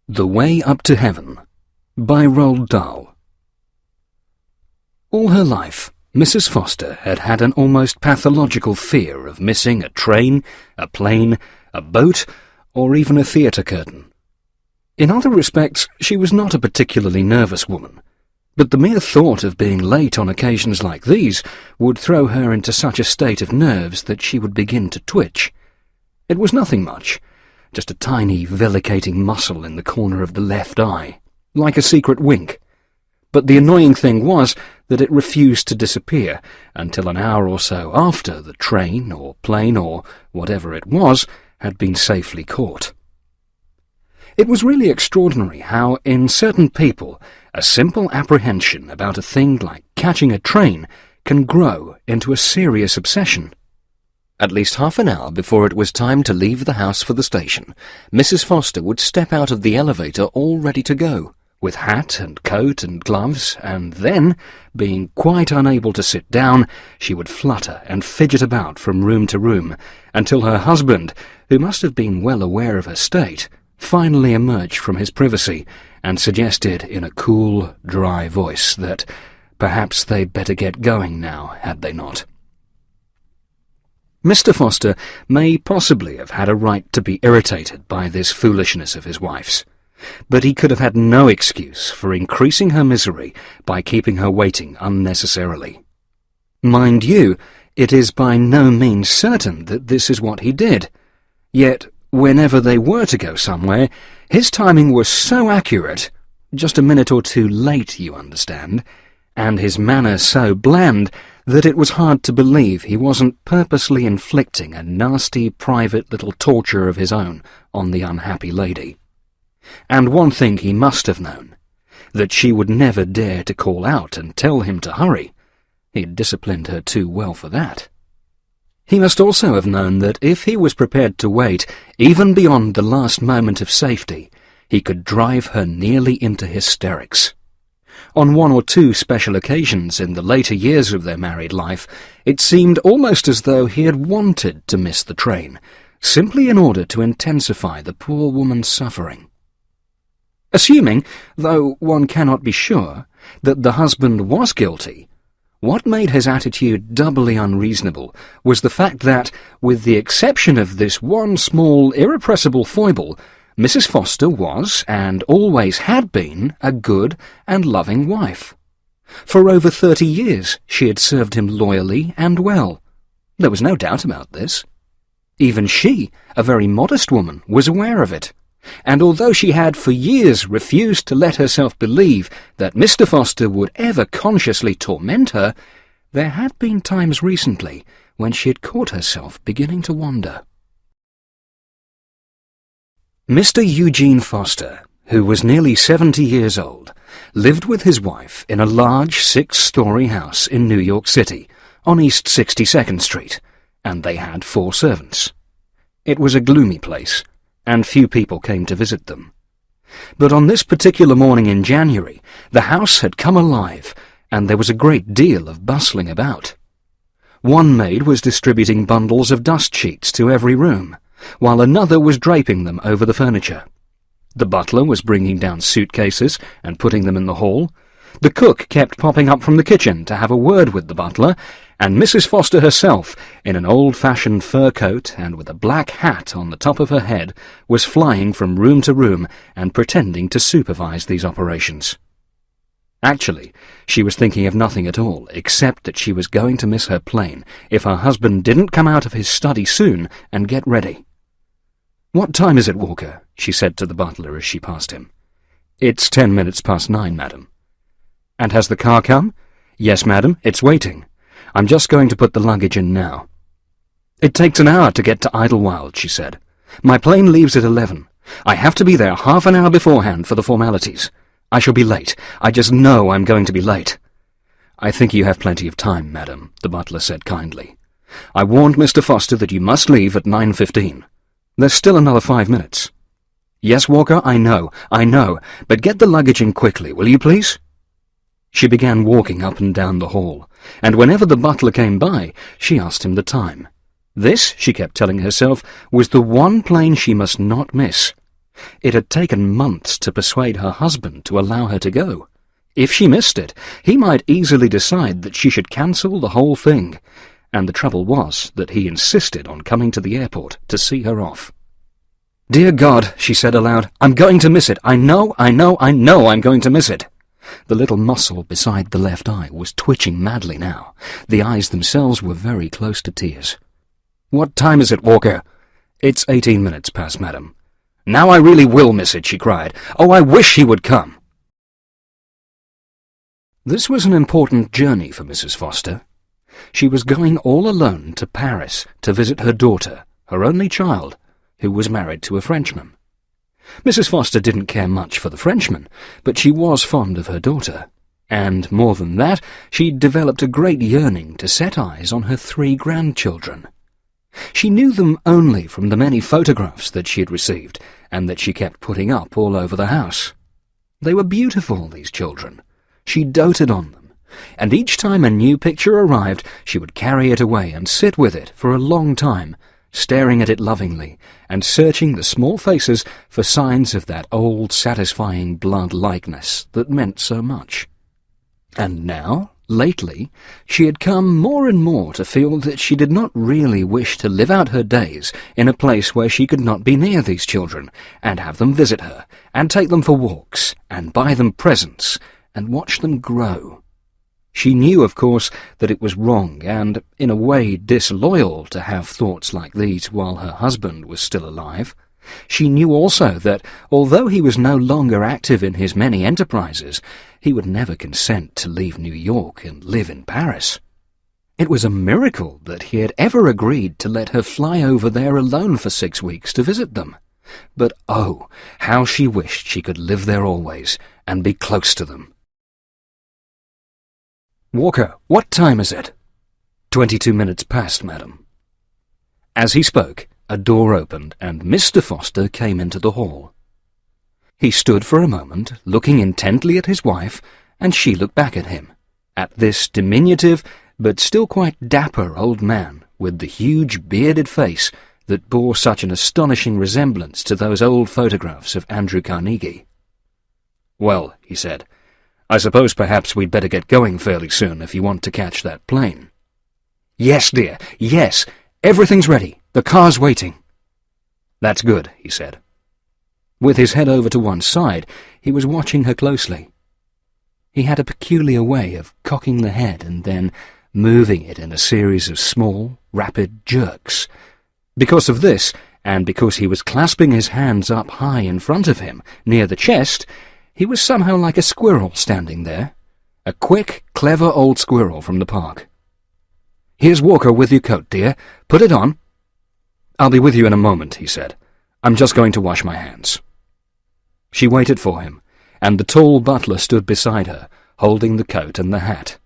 The Way Up to Heaven by Roald Dahl. All her life, Mrs. Foster had had an almost pathological fear of missing a train, a plane, a boat, or even a theatre curtain. In other respects, she was not a particularly nervous woman, but the mere thought of being late on occasions like these would throw her into such a state of nerves that she would begin to twitch. It was nothing much. Just a tiny, vellicating muscle in the corner of the left eye, like a secret wink. But the annoying thing was that it refused to disappear until an hour or so after the train or plane or whatever it was had been safely caught. It was really extraordinary how, in certain people, a simple apprehension about a thing like catching a train can grow into a serious obsession. At least half an hour before it was time to leave the house for the station, Mrs. Foster would step out of the elevator all ready to go, with hat and coat and gloves, and then, being quite unable to sit down, she would flutter and fidget about from room to room, until her husband, who must have been well aware of her state, finally emerged from his privacy and suggested in a cool, dry voice that perhaps they'd better get going now, had they not? Mr. Foster may possibly have had a right to be irritated by this foolishness of his wife's, but he could have had no excuse for increasing her misery by keeping her waiting unnecessarily. Mind you, it is by no means certain that this is what he did, yet whenever they were to go somewhere, his timing was so accurate, just a minute or two late, you understand, and his manner so bland that it was hard to believe he wasn't purposely inflicting a nasty private little torture of his own on the unhappy lady. And one thing he must have known, that she would never dare to call out and tell him to hurry. He'd disciplined her too well for that. He must also have known that if he was prepared to wait, even beyond the last moment of safety, he could drive her nearly into hysterics. On one or two special occasions in the later years of their married life, it seemed almost as though he had wanted to miss the train, simply in order to intensify the poor woman's suffering. Assuming, though one cannot be sure, that the husband was guilty, what made his attitude doubly unreasonable was the fact that, with the exception of this one small, irrepressible foible, Mrs. Foster was, and always had been, a good and loving wife. For over 30 years she had served him loyally and well. There was no doubt about this. Even she, a very modest woman, was aware of it, and although she had for years refused to let herself believe that Mr. Foster would ever consciously torment her, there had been times recently when she had caught herself beginning to wonder. Mr. Eugene Foster, who was nearly 70 years old, lived with his wife in a large 6-story house in New York City, on East 62nd Street, and they had 4 servants. It was a gloomy place, and few people came to visit them. But on this particular morning in January, the house had come alive, and there was a great deal of bustling about. One maid was distributing bundles of dust sheets to every room, while another was draping them over the furniture. The butler was bringing down suitcases and putting them in the hall. The cook kept popping up from the kitchen to have a word with the butler, and Mrs. Foster herself, in an old-fashioned fur coat and with a black hat on the top of her head, was flying from room to room and pretending to supervise these operations. Actually, she was thinking of nothing at all, except that she was going to miss her plane if her husband didn't come out of his study soon and get ready. "What time is it, Walker?" she said to the butler as she passed him. "It's 10 minutes past 9, madam." "And has the car come?" "Yes, madam, it's waiting. I'm just going to put the luggage in now." "It takes an hour to get to Idlewild," she said. "My plane leaves at 11. I have to be there half an hour beforehand for the formalities. I shall be late. I just know I'm going to be late." "I think you have plenty of time, madam," the butler said kindly. "I warned Mr. Foster that you must leave at 9:15. There's still another 5 minutes." "Yes, Walker, I know, but get the luggage in quickly, will you please?" She began walking up and down the hall, and whenever the butler came by, she asked him the time. This, she kept telling herself, was the one plane she must not miss. It had taken months to persuade her husband to allow her to go. If she missed it, he might easily decide that she should cancel the whole thing, and the trouble was that he insisted on coming to the airport to see her off. "Dear God," she said aloud, "I'm going to miss it. I know I'm going to miss it." The little muscle beside the left eye was twitching madly now. The eyes themselves were very close to tears. "What time is it, Walker?" "It's 18 minutes past, madam." "Now I really will miss it," she cried. "Oh, I wish he would come." This was an important journey for Mrs. Foster. She was going all alone to Paris to visit her daughter, her only child, who was married to a Frenchman. Mrs. Foster didn't care much for the Frenchman, but she was fond of her daughter, and, more than that, she'd developed a great yearning to set eyes on her 3 grandchildren. She knew them only from the many photographs that she had received, and that she kept putting up all over the house. They were beautiful, these children. She doted on them, and each time a new picture arrived, she would carry it away and sit with it for a long time, staring at it lovingly, and searching the small faces for signs of that old, satisfying blood likeness that meant so much. And now, lately, she had come more and more to feel that she did not really wish to live out her days in a place where she could not be near these children, and have them visit her, and take them for walks, and buy them presents, and watch them grow. She knew, of course, that it was wrong and, in a way, disloyal to have thoughts like these while her husband was still alive. She knew also that, although he was no longer active in his many enterprises, he would never consent to leave New York and live in Paris. It was a miracle that he had ever agreed to let her fly over there alone for 6 weeks to visit them. But oh, how she wished she could live there always, and be close to them. "Walker, what time is it?" 22 minutes past, madam." As he spoke, a door opened, and Mr. Foster came into the hall. He stood for a moment, looking intently at his wife, and she looked back at him, at this diminutive, but still quite dapper old man, with the huge bearded face that bore such an astonishing resemblance to those old photographs of Andrew Carnegie. "Well," he said, "I suppose perhaps we'd better get going fairly soon if you want to catch that plane." "Yes, dear, yes. Everything's ready. The car's waiting." "That's good," he said. With his head over to one side, he was watching her closely. He had a peculiar way of cocking the head and then moving it in a series of small, rapid jerks. Because of this, and because he was clasping his hands up high in front of him, near the chest, he was somehow like a squirrel standing there, a quick, clever old squirrel from the park. "Here's Walker with your coat, dear. Put it on." "I'll be with you in a moment," he said. "I'm just going to wash my hands." She waited for him, and the tall butler stood beside her, holding the coat and the hat.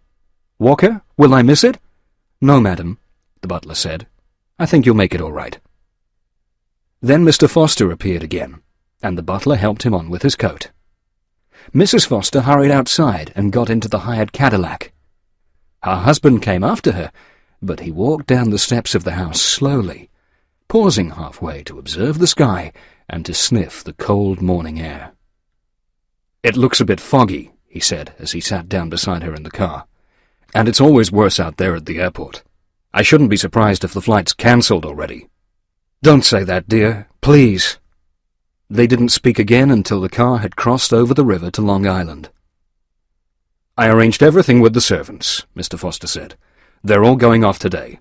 "Walker, will I miss it?" "No, madam," the butler said. "I think you'll make it all right." Then Mr. Foster appeared again, and the butler helped him on with his coat. Mrs. Foster hurried outside and got into the hired Cadillac. Her husband came after her, but he walked down the steps of the house slowly, pausing halfway to observe the sky and to sniff the cold morning air. "It looks a bit foggy," he said as he sat down beside her in the car. "And it's always worse out there at the airport. I shouldn't be surprised if the flight's cancelled already." "Don't say that, dear, please." They didn't speak again until the car had crossed over the river to Long Island. "I arranged everything with the servants," Mr. Foster said. "They're all going off today.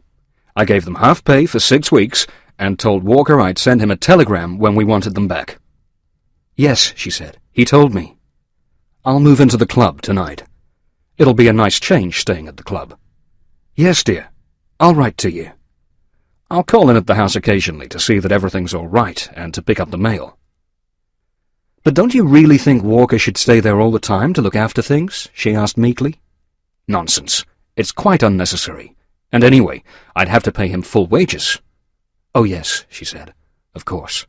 I gave them half pay for 6 weeks and told Walker I'd send him a telegram when we wanted them back." "Yes," she said, "he told me." "I'll move into the club tonight. It'll be a nice change staying at the club." "Yes, dear. I'll write to you." "I'll call in at the house occasionally to see that everything's all right and to pick up the mail." "But don't you really think Walker should stay there all the time to look after things?" she asked meekly. "Nonsense. It's quite unnecessary. And anyway, I'd have to pay him full wages." "Oh, yes," she said. "Of course."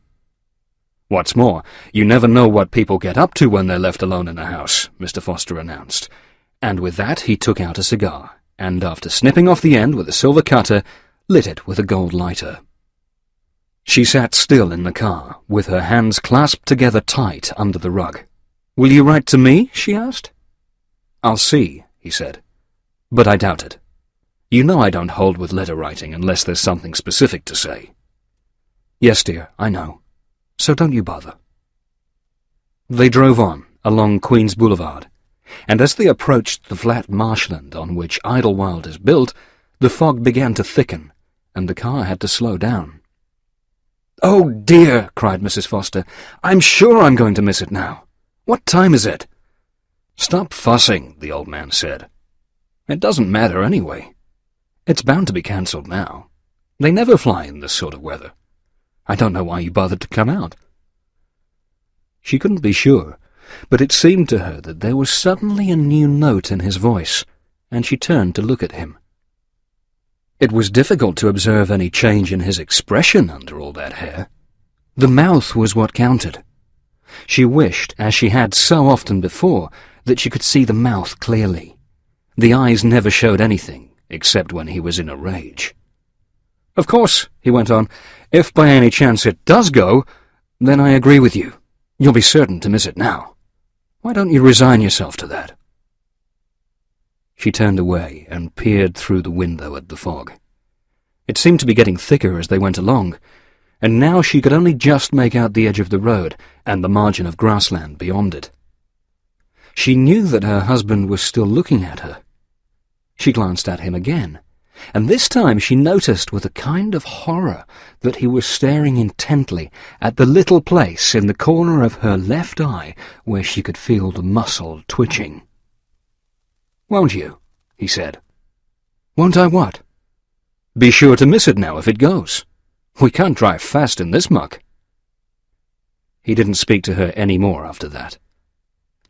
"What's more, you never know what people get up to when they're left alone in a house," Mr. Foster announced. And with that he took out a cigar, and after snipping off the end with a silver cutter, lit it with a gold lighter. She sat still in the car, with her hands clasped together tight under the rug. "Will you write to me?" she asked. "I'll see," he said, "but I doubt it. You know I don't hold with letter writing unless there's something specific to say." "Yes, dear, I know. So don't you bother." They drove on, along Queen's Boulevard, and as they approached the flat marshland on which Idlewild is built, the fog began to thicken, and the car had to slow down. "Oh, dear," cried Mrs. Foster. "I'm sure I'm going to miss it now. What time is it?" "Stop fussing," the old man said. "It doesn't matter anyway. It's bound to be cancelled now. They never fly in this sort of weather. I don't know why you bothered to come out." She couldn't be sure, but it seemed to her that there was suddenly a new note in his voice, and she turned to look at him. It was difficult to observe any change in his expression under all that hair. The mouth was what counted. She wished, as she had so often before, that she could see the mouth clearly. The eyes never showed anything, except when he was in a rage. "Of course," he went on, "if by any chance it does go, then I agree with you. You'll be certain to miss it now. Why don't you resign yourself to that?" She turned away and peered through the window at the fog. It seemed to be getting thicker as they went along, and now she could only just make out the edge of the road and the margin of grassland beyond it. She knew that her husband was still looking at her. She glanced at him again, and this time she noticed with a kind of horror that he was staring intently at the little place in the corner of her left eye where she could feel the muscle twitching. "Won't you?" he said. "Won't I what?" "Be sure to miss it now if it goes. We can't drive fast in this muck." He didn't speak to her any more after that.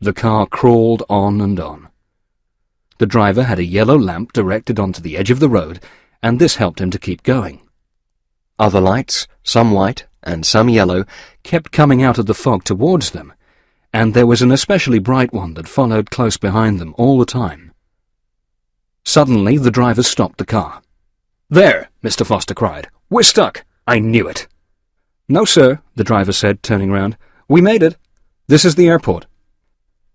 The car crawled on and on. The driver had a yellow lamp directed onto the edge of the road, and this helped him to keep going. Other lights, some white and some yellow, kept coming out of the fog towards them, and there was an especially bright one that followed close behind them all the time. Suddenly the driver stopped the car. "There!" Mr. Foster cried. "We're stuck! I knew it!" "No, sir," the driver said, turning round. "We made it. This is the airport."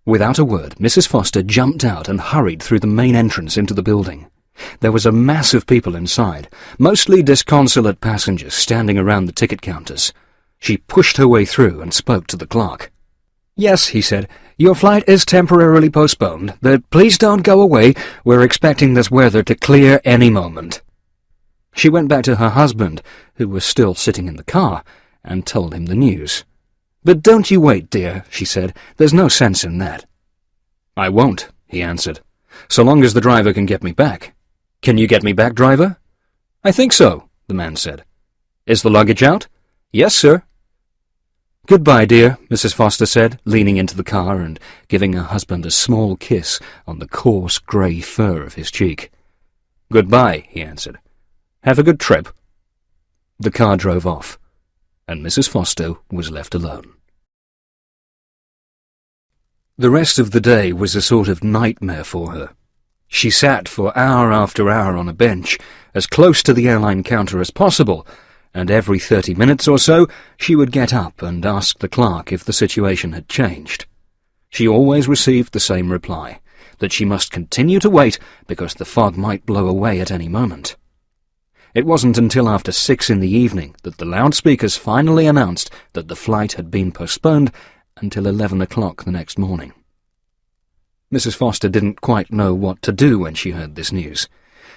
Without a word, Mrs. Foster jumped out and hurried through the main entrance into the building. There was a mass of people inside, mostly disconsolate passengers standing around the ticket counters. She pushed her way through and spoke to the clerk. "Yes," he said, "your flight is temporarily postponed, but please don't go away. We're expecting this weather to clear any moment." She went back to her husband, who was still sitting in the car, and told him the news. "But don't you wait, dear," she said. "There's no sense in that." "I won't," he answered, "so long as the driver can get me back." "Can you get me back, driver?" "I think so," the man said. "Is the luggage out?" "Yes, sir." "Goodbye, dear," Mrs. Foster said, leaning into the car and giving her husband a small kiss on the coarse grey fur of his cheek. "Goodbye," he answered. "Have a good trip." The car drove off, and Mrs. Foster was left alone. The rest of the day was a sort of nightmare for her. She sat for hour after hour on a bench, as close to the airline counter as possible, and every 30 minutes or so she would get up and ask the clerk if the situation had changed. She always received the same reply, that she must continue to wait because the fog might blow away at any moment. It wasn't until after 6 in the evening that the loudspeakers finally announced that the flight had been postponed until 11 o'clock the next morning. Mrs. Foster didn't quite know what to do when she heard this news.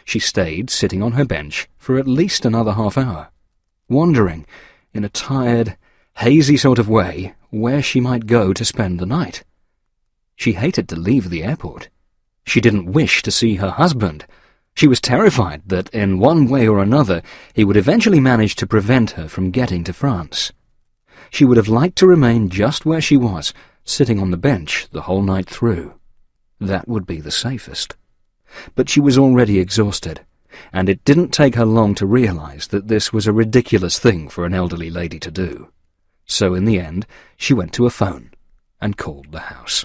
She stayed sitting on her bench for at least another half hour, wondering, in a tired, hazy sort of way, where she might go to spend the night. She hated to leave the airport. She didn't wish to see her husband. She was terrified that, in one way or another, he would eventually manage to prevent her from getting to France. She would have liked to remain just where she was, sitting on the bench the whole night through. That would be the safest. But she was already exhausted, and it didn't take her long to realize that this was a ridiculous thing for an elderly lady to do. So in the end, she went to a phone and called the house.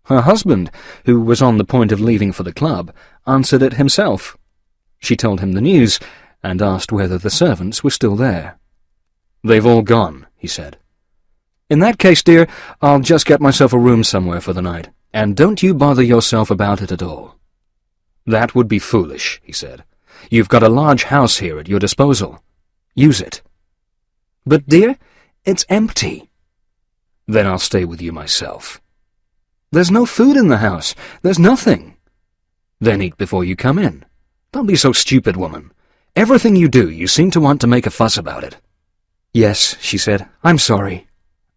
Her husband, who was on the point of leaving for the club, answered it himself. She told him the news and asked whether the servants were still there. "They've all gone," he said. "In that case, dear, I'll just get myself a room somewhere for the night, and don't you bother yourself about it at all." "That would be foolish," he said. "You've got a large house here at your disposal. Use it." "But, dear, it's empty." "Then I'll stay with you myself." "There's no food in the house. There's nothing." "Then eat before you come in. Don't be so stupid, woman. Everything you do, you seem to want to make a fuss about it." "Yes," she said. "I'm sorry.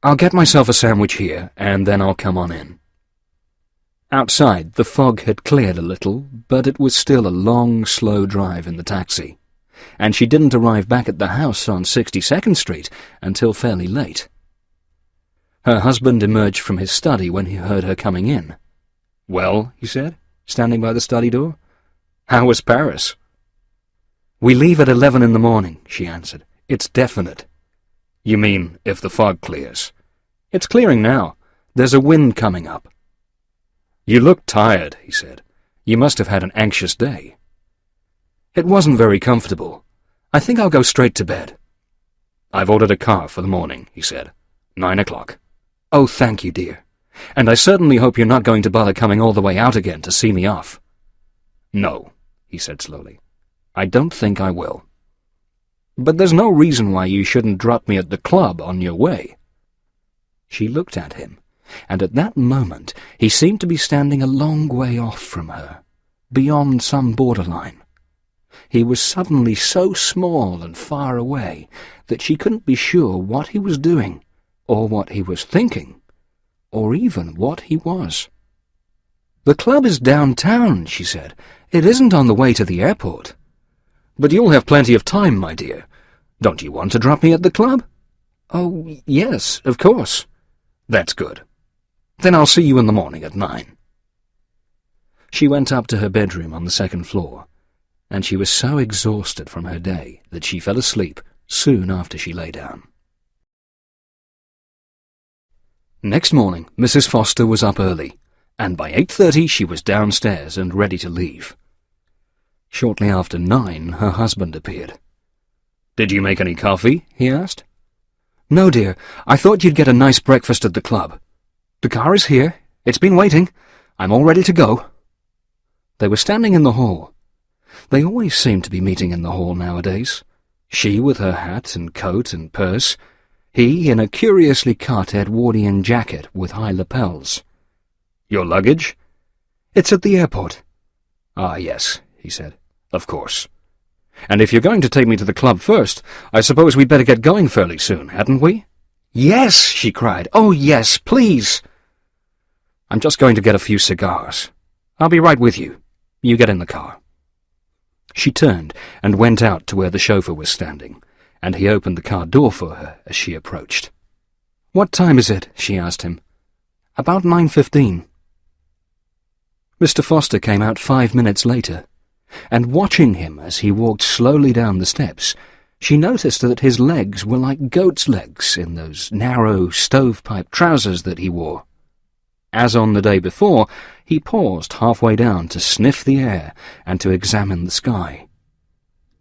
I'll get myself a sandwich here, and then I'll come on in." Outside, the fog had cleared a little, but it was still a long, slow drive in the taxi, and she didn't arrive back at the house on 62nd Street until fairly late. Her husband emerged from his study when he heard her coming in. "Well," he said, standing by the study door, "how was Paris?" "We leave at 11 in the morning," she answered. "It's definite." "You mean if the fog clears?" "It's clearing now. There's a wind coming up." "You look tired," he said. "You must have had an anxious day." "It wasn't very comfortable. I think I'll go straight to bed." "I've ordered a car for the morning," he said. 9 o'clock. "Oh, thank you, dear. And I certainly hope you're not going to bother coming all the way out again to see me off." "No," he said slowly. "I don't think I will." "But there's no reason why you shouldn't drop me at the club on your way." She looked at him, and at that moment he seemed to be standing a long way off from her, beyond some borderline. He was suddenly so small and far away that she couldn't be sure what he was doing, or what he was thinking, or even what he was. "The club is downtown," she said. "It isn't on the way to the airport." "But you'll have plenty of time, my dear. Don't you want to drop me at the club?" "Oh, yes, of course." "That's good. Then I'll see you in the morning at 9. She went up to her bedroom on the second floor, and she was so exhausted from her day that she fell asleep soon after she lay down. Next morning, Mrs. Foster was up early, and by 8:30 she was downstairs and ready to leave. Shortly after 9, her husband appeared. "Did you make any coffee?" he asked. "No, dear. I thought you'd get a nice breakfast at the club. The car is here. It's been waiting. I'm all ready to go." They were standing in the hall. They always seemed to be meeting in the hall nowadays. She with her hat and coat and purse, he in a curiously cut Edwardian jacket with high lapels. "Your luggage?" "It's at the airport." "Ah, yes," he said. "Of course. And if you're going to take me to the club first, I suppose we'd better get going fairly soon, hadn't we?" "Yes," she cried. "Oh, yes, please." "I'm just going to get a few cigars. I'll be right with you. You get in the car." She turned and went out to where the chauffeur was standing, and he opened the car door for her as she approached. "What time is it?" she asked him. "About 9:15. Mr. Foster came out 5 minutes later, and watching him as he walked slowly down the steps, she noticed that his legs were like goat's legs in those narrow stovepipe trousers that he wore. As on the day before, he paused halfway down to sniff the air and to examine the sky.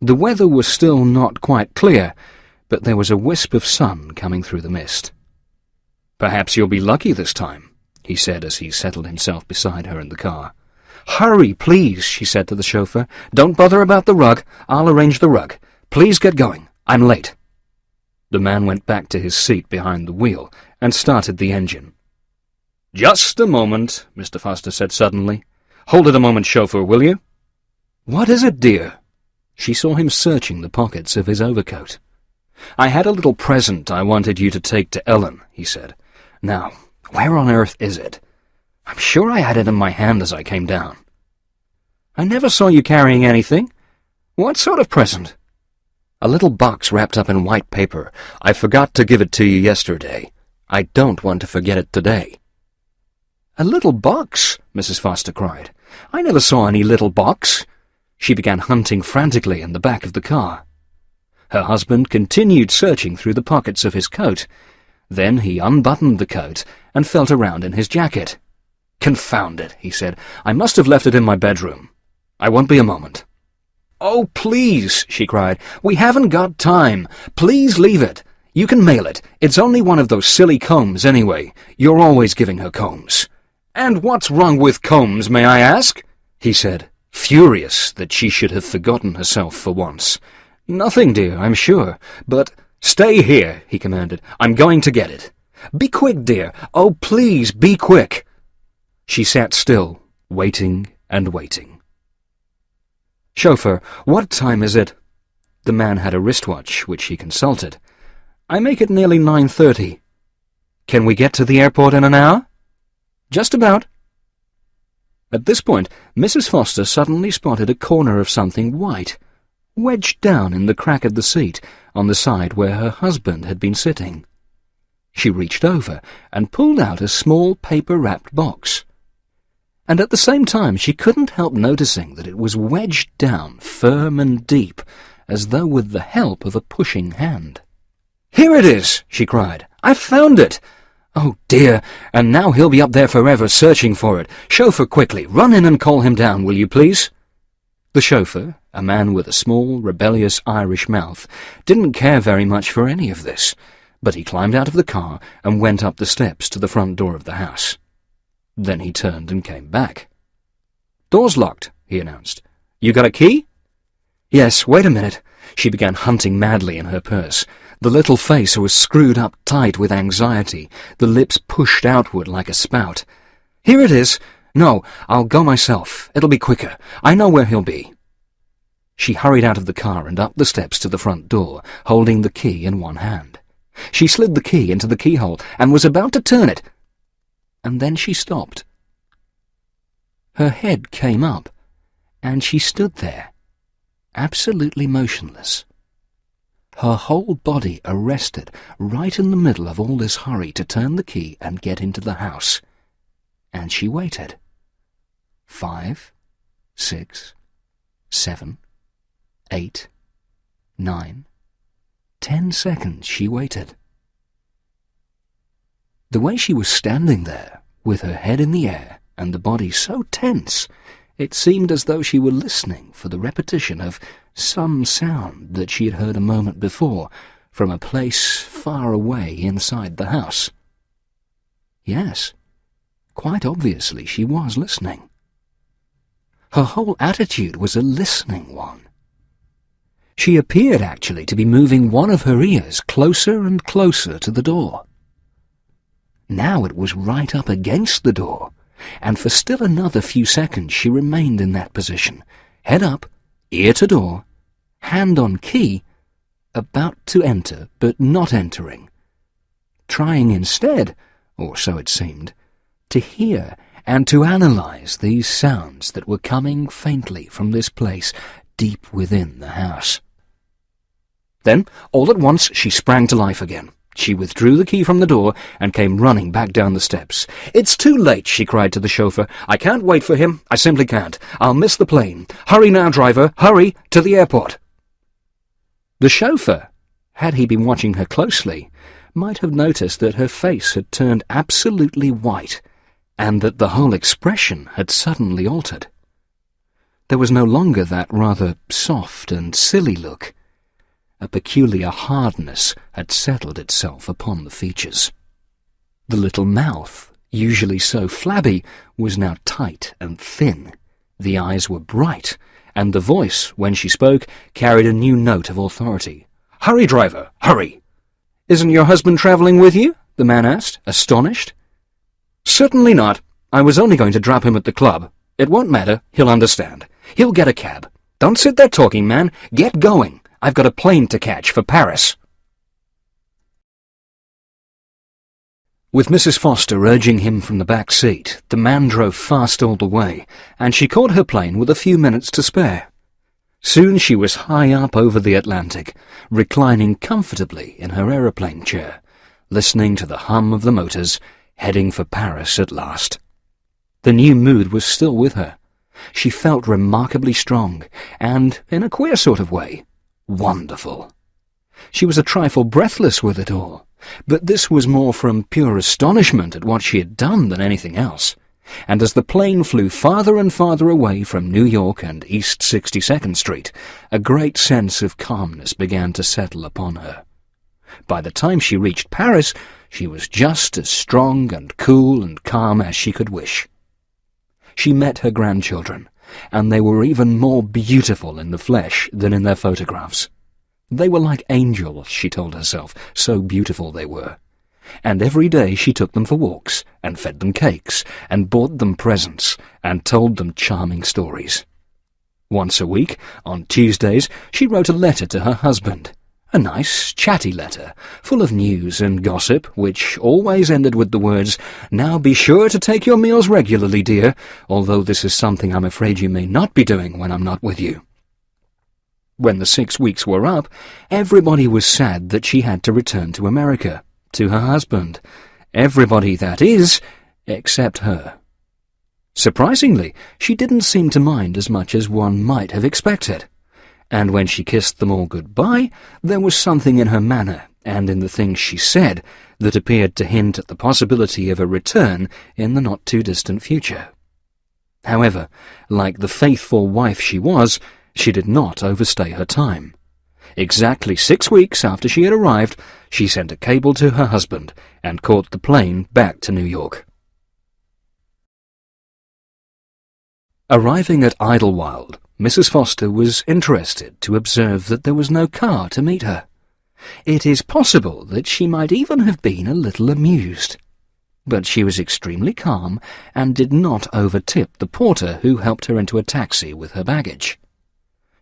The weather was still not quite clear, but there was a wisp of sun coming through the mist. "Perhaps you'll be lucky this time," he said as he settled himself beside her in the car. "Hurry, please," she said to the chauffeur. "Don't bother about the rug. I'll arrange the rug. Please get going. I'm late." The man went back to his seat behind the wheel and started the engine. "Just a moment," Mr. Foster said suddenly. "Hold it a moment, chauffeur, will you?" "What is it, dear?" She saw him searching the pockets of his overcoat. "I had a little present I wanted you to take to Ellen," he said. "Now, where on earth is it? I'm sure I had it in my hand as I came down." "I never saw you carrying anything. What sort of present?" "A little box wrapped up in white paper. I forgot to give it to you yesterday. I don't want to forget it today." "A little box?" Mrs. Foster cried. "I never saw any little box." She began hunting frantically in the back of the car. Her husband continued searching through the pockets of his coat. Then he unbuttoned the coat and felt around in his jacket. "Confound it," he said. "I must have left it in my bedroom. I won't be a moment." "Oh, please," she cried. "We haven't got time. Please leave it. You can mail it. It's only one of those silly combs anyway. You're always giving her combs." "And what's wrong with combs, may I ask?" he said, furious that she should have forgotten herself for once. "Nothing, dear, I'm sure. But—" "Stay here," he commanded. "I'm going to get it." "Be quick, dear. Oh, please, be quick." She sat still, waiting and waiting. "Chauffeur, what time is it?" The man had a wristwatch, which he consulted. "I make it nearly 9:30. "Can we get to the airport in an hour?" "Just about." At this point, Mrs. Foster suddenly spotted a corner of something white, wedged down in the crack of the seat on the side where her husband had been sitting. She reached over and pulled out a small paper-wrapped box. And at the same time she couldn't help noticing that it was wedged down firm and deep, as though with the help of a pushing hand. "Here it is!" she cried. "I've found it! Oh dear, and now he'll be up there forever searching for it. Chauffeur, quickly, run in and call him down, will you please?" The chauffeur, a man with a small, rebellious Irish mouth, didn't care very much for any of this, but he climbed out of the car and went up the steps to the front door of the house. Then he turned and came back. "Door's locked," he announced. "You got a key?" "Yes, wait a minute." She began hunting madly in her purse. The little face was screwed up tight with anxiety, the lips pushed outward like a spout. "Here it is. No, I'll go myself. It'll be quicker. I know where he'll be." She hurried out of the car and up the steps to the front door, holding the key in one hand. She slid the key into the keyhole and was about to turn it, and then she stopped. Her head came up, and she stood there, absolutely motionless. Her whole body arrested right in the middle of all this hurry to turn the key and get into the house. And she waited. 5, 6, 7, 8, 9, 10 seconds she waited. The way she was standing there, with her head in the air and the body so tense, it seemed as though she were listening for the repetition of some sound that she had heard a moment before from a place far away inside the house. Yes, quite obviously she was listening. Her whole attitude was a listening one. She appeared actually to be moving one of her ears closer and closer to the door. Now it was right up against the door, and for still another few seconds she remained in that position, head up, ear to door, hand on key, about to enter but not entering, trying instead, or so it seemed, to hear and to analyze these sounds that were coming faintly from this place deep within the house. Then, all at once, she sprang to life again. She withdrew the key from the door and came running back down the steps. "It's too late," she cried to the chauffeur. "I can't wait for him. I simply can't. I'll miss the plane. Hurry now, driver. Hurry to the airport." The chauffeur, had he been watching her closely, might have noticed that her face had turned absolutely white, and that the whole expression had suddenly altered. There was no longer that rather soft and silly look. A peculiar hardness had settled itself upon the features. The little mouth, usually so flabby, was now tight and thin. The eyes were bright, and the voice, when she spoke, carried a new note of authority. "Hurry, driver, hurry!" "Isn't your husband travelling with you?" the man asked, astonished. "Certainly not. I was only going to drop him at the club. It won't matter. He'll understand. He'll get a cab. Don't sit there talking, man. Get going. I've got a plane to catch for Paris." With Mrs. Foster urging him from the back seat, the man drove fast all the way, and she caught her plane with a few minutes to spare. Soon she was high up over the Atlantic, reclining comfortably in her aeroplane chair, listening to the hum of the motors, heading for Paris at last. The new mood was still with her. She felt remarkably strong, and, in a queer sort of way, wonderful. She was a trifle breathless with it all, but this was more from pure astonishment at what she had done than anything else, and as the plane flew farther and farther away from New York and East 62nd Street, a great sense of calmness began to settle upon her. By the time she reached Paris, she was just as strong and cool and calm as she could wish. She met her grandchildren, and they were even more beautiful in the flesh than in their photographs. They were like angels, she told herself, so beautiful they were. And every day she took them for walks, and fed them cakes, and bought them presents, and told them charming stories. Once a week, on Tuesdays, she wrote a letter to her husband. A nice, chatty letter, full of news and gossip, which always ended with the words, "Now be sure to take your meals regularly, dear, although this is something I'm afraid you may not be doing when I'm not with you." When the 6 weeks were up, everybody was sad that she had to return to America, to her husband. Everybody, that is, except her. Surprisingly, she didn't seem to mind as much as one might have expected. And when she kissed them all goodbye, there was something in her manner and in the things she said that appeared to hint at the possibility of a return in the not-too-distant future. However, like the faithful wife she was, she did not overstay her time. Exactly 6 weeks after she had arrived, she sent a cable to her husband and caught the plane back to New York. Arriving at Idlewild, Mrs. Foster was interested to observe that there was no car to meet her. It is possible that she might even have been a little amused. But she was extremely calm and did not over-tip the porter who helped her into a taxi with her baggage.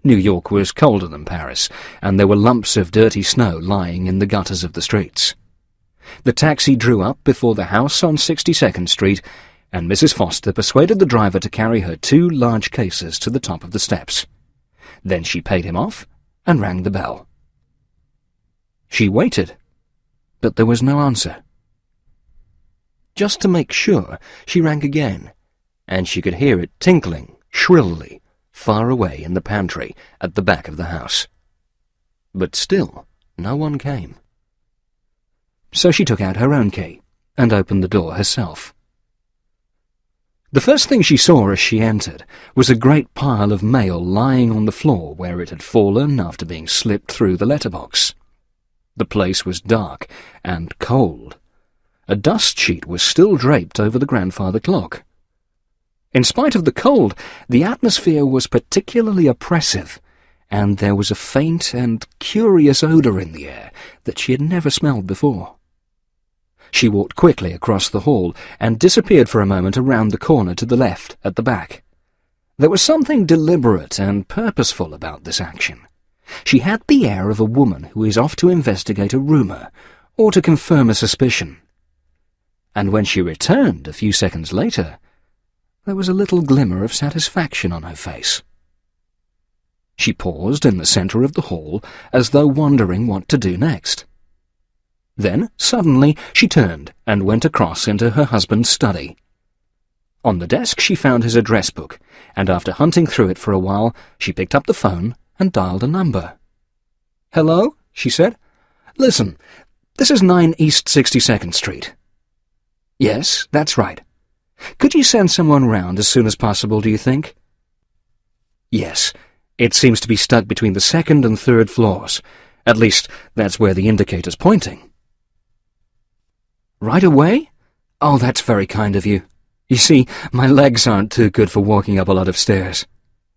New York was colder than Paris, and there were lumps of dirty snow lying in the gutters of the streets. The taxi drew up before the house on 62nd Street, and Mrs. Foster persuaded the driver to carry her 2 large cases to the top of the steps. Then she paid him off and rang the bell. She waited, but there was no answer. Just to make sure, she rang again, and she could hear it tinkling shrilly far away in the pantry at the back of the house. But still, no one came. So she took out her own key and opened the door herself. The first thing she saw as she entered was a great pile of mail lying on the floor where it had fallen after being slipped through the letterbox. The place was dark and cold. A dust sheet was still draped over the grandfather clock. In spite of the cold, the atmosphere was particularly oppressive, and there was a faint and curious odour in the air that she had never smelled before. She walked quickly across the hall and disappeared for a moment around the corner to the left, at the back. There was something deliberate and purposeful about this action. She had the air of a woman who is off to investigate a rumour, or to confirm a suspicion. And when she returned a few seconds later, there was a little glimmer of satisfaction on her face. She paused in the centre of the hall, as though wondering what to do next. Then, suddenly, she turned and went across into her husband's study. On the desk she found his address book, and after hunting through it for a while, she picked up the phone and dialed a number. "Hello?" she said. "Listen, this is 9 East 62nd Street. "Yes, that's right. Could you send someone round as soon as possible, do you think?" "Yes. It seems to be stuck between the 2nd and 3rd floors. At least, that's where the indicator's pointing." "Right away? Oh, that's very kind of you. You see, my legs aren't too good for walking up a lot of stairs.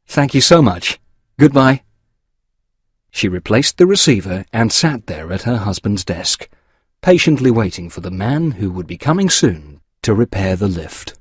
Thank you so much. Goodbye." She replaced the receiver and sat there at her husband's desk, patiently waiting for the man who would be coming soon to repair the lift.